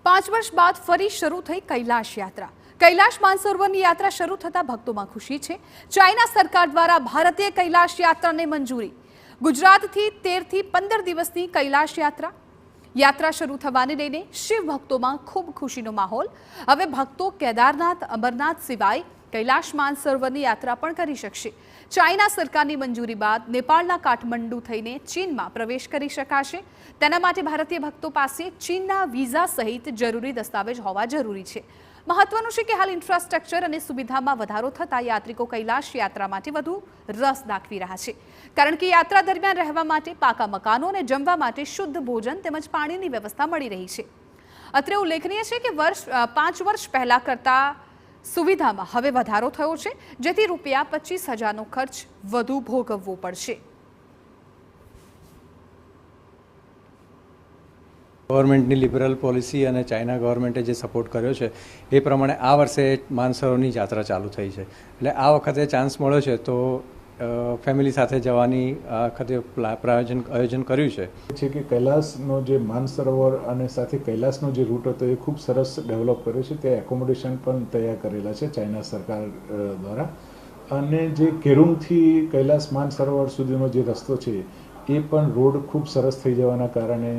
5 વર્ષ બાદ ફરી શરૂ થઈ કૈલાશ યાત્રા। કૈલાશ માનસરોવરની યાત્રા શરૂ થતા ભક્તોમાં ખુશી છે। ચાઇના સરકાર દ્વારા ભારતીય કૈલાશ યાત્રાને મંજૂરી। ગુજરાતથી 13 થી 15 દિવસની કૈલાશ યાત્રા શરૂ થવાને લઈને શિવ ભક્તોમાં ખૂબ ખુશીનો માહોલ। હવે ભક્તો કેદારનાથ, અમરનાથ સિવાય કૈલાશ માનસરોવરની યાત્રા પણ કરી શકશે। ચાઇના સરકારની મંજૂરી બાદ નેપાળના કાઠમંડુ થઈને ચીનમાં પ્રવેશ કરી શકાશે। તેના માટે ભારતીય ભક્તો પાસે ચીનના વિઝા સહિત જરૂરી દસ્તાવેજ હોવા જરૂરી છે। મહત્વનું છે કે હાલ ઇન્ફ્રાસ્ટ્રક્ચર અને સુવિધામાં વધારો થતા યાત્રિકો કૈલાશ યાત્રા માટે વધુ રસ દાખવી રહ્યા છે, કારણ કે યાત્રા દરમિયાન રહેવા માટે પાકા મકાનો અને જમવા માટે શુદ્ધ ભોજન તેમજ પાણીની વ્યવસ્થા મળી રહી છે। અત્રે ઉલ્લેખનીય છે કે 5 વર્ષ પહેલા કરતા સુવિધામાં હવે વધારો થયો છે, જેથી ₹25,000નો ખર્ચ વધુ ભોગવવો પડશે। ગવર્મેન્ટની લિબરલ પોલિસી અને ચાઇના ગવર્મેન્ટે જે સપોર્ટ કર્યો છે એ પ્રમાણે આ વર્ષે માનસરોવરની યાત્રા ચાલુ થઈ છે। એટલે આ વખતે ચાન્સ મળ્યો છે તો ફેમિલી સાથે જવાની આ વખતે આયોજન કર્યું છે કે કૈલાસનો જે માનસરોવર અને સાથે કૈલાસનો જે રૂટ હતો એ ખૂબ સરસ ડેવલપ કર્યો છે। તે એકોમોડેશન પણ તૈયાર કરેલા છે ચાઇના સરકાર દ્વારા, અને જે કેરુંગથી કૈલાસ માનસરોવર સુધીનો જે રસ્તો છે એ પણ રોડ ખૂબ સરસ થઈ જવાના કારણે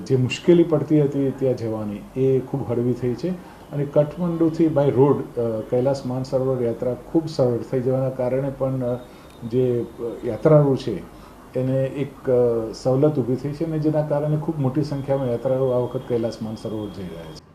જે મુશ્કેલી પડતી હતી ત્યાં જવાની એ ખૂબ હળવી થઈ છે। અને કાઠમંડુથી બાય રોડ કૈલાસ માનસરોવર યાત્રા ખૂબ સરળ થઈ જવાના કારણે પણ જે યાત્રાળુ છે એને એક સવલત ઊભી થઈ છે, અને જેના કારણે ખૂબ મોટી સંખ્યામાં યાત્રાળુ આ વખત કૈલાસ માનસરોવર જઈ રહ્યા છે।